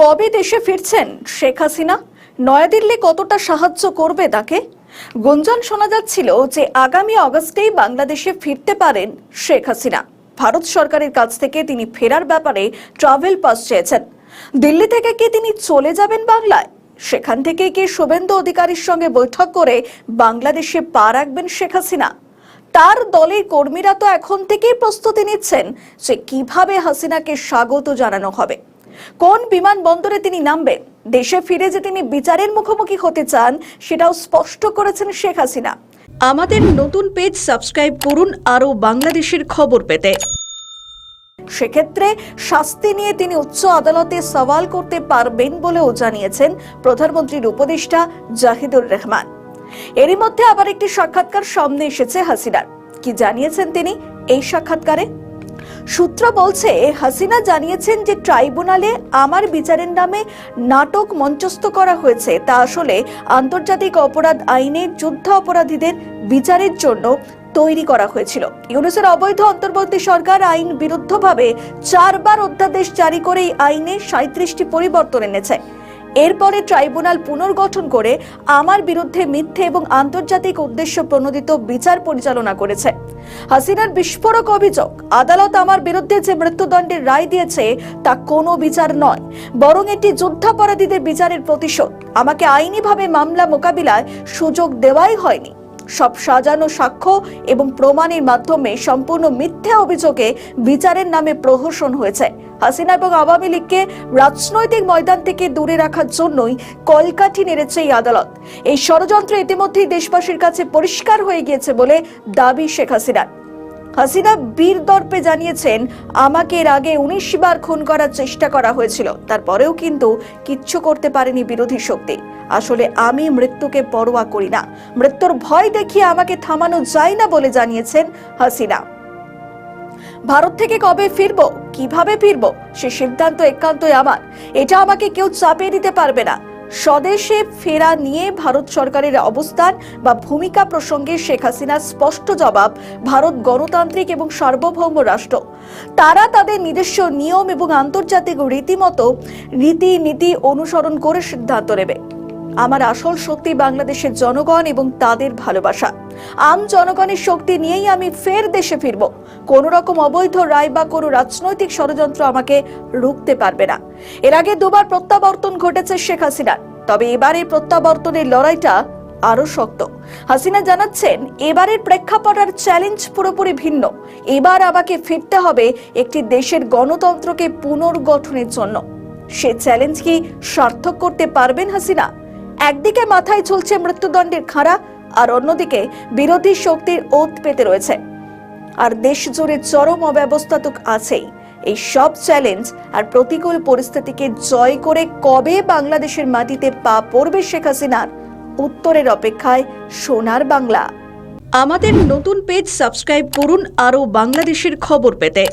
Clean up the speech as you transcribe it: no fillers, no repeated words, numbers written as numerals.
কবে দেশে ফিরছেন শেখ হাসিনা? নয়াদিল্লি কতটা সাহায্য করবে তাকে? গুঞ্জন শোনা যাচ্ছিল যে আগামী আগস্টেই বাংলাদেশে ফিরতে পারেন শেখ হাসিনা। ভারত সরকারের কাছ থেকে তিনি ফেরার ব্যাপারে ট্রাভেল পাস চেয়েছেন। দিল্লি থেকে কি তিনি চলে যাবেন বাংলায়? সেখান থেকে কি শুভেন্দু অধিকারীর সঙ্গে বৈঠক করে বাংলাদেশে পা রাখবেন শেখ হাসিনা? তার দলের কর্মীরা তো এখন থেকেই প্রস্তুতি নিচ্ছেন যে কিভাবে হাসিনাকে স্বাগত জানানো হবে, কোন বিমানবন্দরে তিনি নামবেন। দেশে ফিরে যে তিনি বিচারের মুখোমুখি হতে চান সেটাও স্পষ্ট করেছেন শেখ হাসিনা। আমাদের নতুন পেজ সাবস্ক্রাইব করুন আরও বাংলাদেশের খবর পেতে। সেক্ষেত্রে শাস্তি নিয়ে তিনি উচ্চ আদালতে সওয়াল করতে পারবেন বলেও জানিয়েছেন প্রধানমন্ত্রীর উপদেষ্টা জাহিদুর রহমান। এরই মধ্যে আবার একটি সাক্ষাৎকার সামনে এসেছে হাসিনার। কি জানিয়েছেন তিনি এই সাক্ষাৎকারে? সূত্র বলছে, হাসিনা জানিয়েছেন যে ট্রাইব্যুনালে আমার বিচারের নামে নাটক মঞ্চস্থ করা হয়েছে তা আসলে আন্তর্জাতিক অপরাধ আইনে যুদ্ধ অপরাধীদের বিচারের জন্য তৈরি করা হয়েছিল। ইউনূসের অবৈধ অন্তর্বর্তী সরকার আইন বিরুদ্ধভাবে 4 বার অধ্যাদেশ জারি করে এই আইনে 37টি পরিবর্তন এনেছে। এরপরে ট্রাইব্যুনাল পুনর্গঠন করে আমার বিরুদ্ধে মিথ্যে এবং আন্তর্জাতিক উদ্দেশ্য প্রণোদিত বিচার পরিচালনা করেছে। হাসিনার বিস্ফোরক অভিযোগ, আদালত আমার বিরুদ্ধে যে মৃত্যুদণ্ডের রায় দিয়েছে তা কোনো বিচার নয়, বরং এটি যুদ্ধাপরাধীদের বিচারের প্রতিশোধ। আমাকে আইনিভাবে মামলা মোকাবিলায় সুযোগ দেওয়াই হয়নি। সব সাজানো সাক্ষ্য এবং প্রমাণের মাধ্যমে সম্পূর্ণ মিথ্যা অভিযোগে বিচারের নামে প্রহসন হয়েছে। হাসিনা এবং আওয়ামী লীগকে রাজনৈতিক ময়দান থেকে দূরে রাখার জন্যই কলকাঠি নেড়েছে এই আদালত। এই ষড়যন্ত্র ইতিমধ্যেই দেশবাসীর কাছে পরিষ্কার হয়ে গিয়েছে বলে দাবি শেখ হাসিনার। হাসিনা বীর দর্পে জানিয়েছেন, আমাকে এর আগে 19 বার খুন করার চেষ্টা করা হয়েছিল, তারপরেও কিন্তু কিচ্ছু করতে পারেনি বিরোধী শক্তি। আসলে আমি মৃত্যুকে পরোয়া করি না, মৃত্যুর ভয় দেখিয়ে আমাকে থামানো যায় না বলে জানিয়েছেন হাসিনা। ভারত থেকে কবে ফিরবো, কিভাবে ফিরবো সে সিদ্ধান্ত একান্তই আমার, এটা আমাকে কেউ চাপিয়ে দিতে পারবে না। স্বদেশে ফেরা নিয়ে ভারত সরকারের অবস্থান বা ভূমিকা প্রসঙ্গে শেখ হাসিনার স্পষ্ট জবাব, ভারত গণতান্ত্রিক এবং সার্বভৌম রাষ্ট্র। তারা তাদের নিজস্ব নিয়ম এবং আন্তর্জাতিক রীতিনীতি অনুসরণ করে সিদ্ধান্ত নেবে। আমার আসল শক্তি বাংলাদেশের জনগণ এবং তাদের ভালোবাসা। আম জনগণের শক্তি নিয়েই আমি ফের দেশে ফিরব। কোন রকম অবৈধ রায় বা কোনো রাজনৈতিক ষড়যন্ত্র আমাকে রুখতে পারবে না। এর আগে 2 বার প্রত্যাবর্তন ঘটেছে শেখ হাসিনার, তবে এবারে প্রত্যাবর্তনের লড়াইটা আরো শক্ত। হাসিনা জানাচ্ছেন, এবারের প্রেক্ষাপট আর চ্যালেঞ্জ পুরোপুরি ভিন্ন। এবার আমাকে ফিরতে হবে একটি দেশের গণতন্ত্রকে পুনর্গঠনের জন্য। সে চ্যালেঞ্জ কি সার্থক করতে পারবেন হাসিনা? একদিকে মাথায় চলছে মৃত্যুদণ্ডের খাড়া, আর অন্যদিকে বিরোধী শক্তির ওত পেতে রয়েছে, আর দেশ জুড়ে চরম অব্যবস্থা তো আছেই। এই সব চ্যালেঞ্জ আর প্রতিকূল পরিস্থিতিকে জয় করে কবে বাংলাদেশের মাটিতে পা পড়বে শেখ হাসিনার? উত্তরের অপেক্ষায় সোনার বাংলা। আমাদের নতুন পেজ সাবস্ক্রাইব করুন আরও বাংলাদেশের খবর পেতে।